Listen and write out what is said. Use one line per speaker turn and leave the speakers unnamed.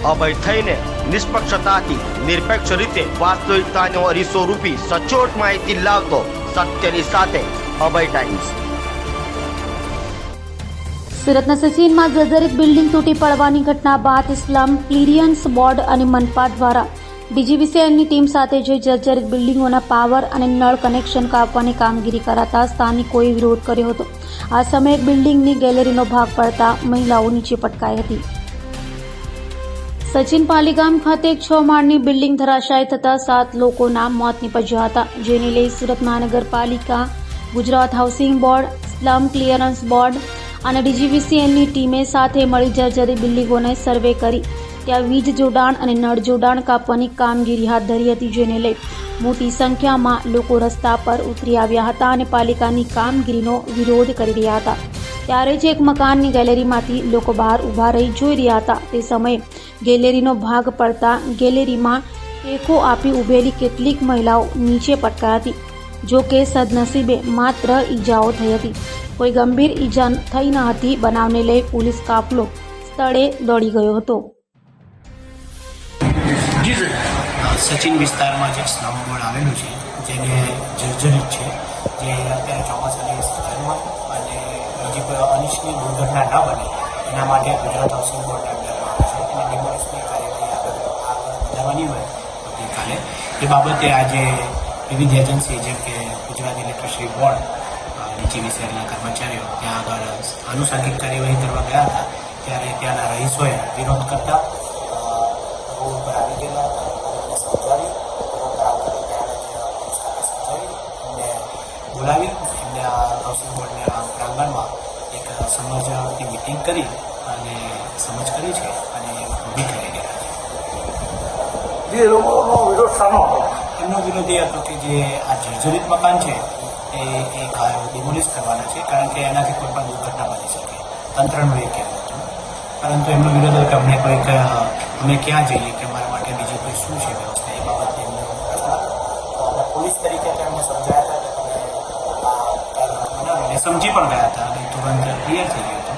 અભય થઈને નિષ્પક્ષતાથી નિરપેક્ષ રીતે વાસ્તવિકતાનો અરીસો રૂપી સચોટ માહિતી લાવતો સત્યની સાથે અભય ટાઈમ્સ।
સુરતના સચિનમાં જર્જરિત બિલ્ડિંગ તૂટી પડવાની ઘટના બાદ સ્લમ ક્લિયરન્સ બોર્ડ અને મનપા દ્વારા ડીજીવીસીએલની ટીમ સાથે જઈ જર્જરિત બિલ્ડિંગોના પાવર અને નળ કનેક્શન કાપવાની કામગીરી કરાતા સ્થાનિકોએ વિરોધ કર્યો હતો। આ સમયે એક બિલ્ડિંગની ગેલેરીનો ભાગ પડતા મહિલાઓ નીચે પટકાઈ હતી। સચિન પાલીગામ ખાતે એક 6 માળની બિલ્ડિંગ ધરાશાયી થતા 7 લોકોના મોત નીપજ્યા હતા, જેને લઈ સુરત મહાનગરપાલિકા, Gujarat housing board, slum clearance board અને ડીજીવીસીએલની ટીમે સાથે મળી જર્જરિત બિલ્ડિંગોને સર્વે કરી ત્યાં વીજ જોડાણ અને નળ જોડાણ કાપવાની કામગીરી હાથ ધરી હતી, જેને લઈ મોટી સંખ્યામાં લોકો રસ્તા પર ઉતરી આવ્યા હતા અને પાલિકાની કામગીરીનો વિરોધ કરી રહ્યા હતા। ત્યારે જ એક મકાનની ગેલેરીમાંથી લોકો બહાર ઊભા રહી જોઈ રહ્યા હતા। તે સમયે ગેલેરીનો ભાગ પડતા ગેલેરીમાં ટેકો આપી ઊભેલી કેટલીક મહિલાઓ નીચે પટકાઈ હતી। જો કે સદનસીબે માત્ર ઈજાઓ થઈ હતી, કોઈ ગંભીર ઈજા થઈ ન હતી। બનાવને લઈ પોલીસ કાફલો સ્થળે દોડી ગયો હતો।
સચિન વિસ્તારમાં જે સ્લમ બોર્ડ આવેલું છે જેને જર્જરિત છે, જે અત્યારે ચોમાસાની સિઝન હોય અને બીજી કોઈ અનિચ્છનીય દુર્ઘટના ન બને એના માટે ગુજરાત હાઉસિંગ બોર્ડ અંડરમાં આવે છે અને ડિમોલિશની કાર્યવાહી આગળ વધારવાની હોય ગઈકાલે એ બાબતે આજે વિવિધ એજન્સી જેમ કે ગુજરાત ઇલેક્ટ્રિસિટી બોર્ડ, ડીજીવીસીએલના કર્મચારીઓ ત્યાં આગળ આનુષંગિક કાર્યવાહી કરવા ગયા હતા। ત્યારે ત્યાંના રહીશોએ વિરોધ કરતા રોડ ઉપર આવી ગયેલા હતા, સમજાવી એમને બોલાવી એમને આ હાઉસિંગ બોર્ડના પ્રાંગણમાં એક સમજની મિટિંગ કરી અને સમજ કરી છે અને ઊભી કરી ગયા છે।
જે લોકોનો વિરોધ શાનો હતો?
એમનો વિરોધ એ હતો કે જે આ જર્જરિત મકાન છે એ ડિમોલિશ કરવાના છે, કારણ કે એનાથી કોઈ પણ દુર્ઘટના બની શકે, તંત્રનું એ કહેવું હતું। પરંતુ એમનો વિરોધ હતો કે અમને કોઈક અમે ક્યાં જઈએ કે અમારા માટે બીજી કોઈ શું છે વ્યવસ્થા, એ બાબતે એમને પોલીસ તરીકે એમને સમજાયા હતા કે તમે સમજી પણ ગયા હતા અને તુરંત ક્લિયર થઈ ગયું હતું।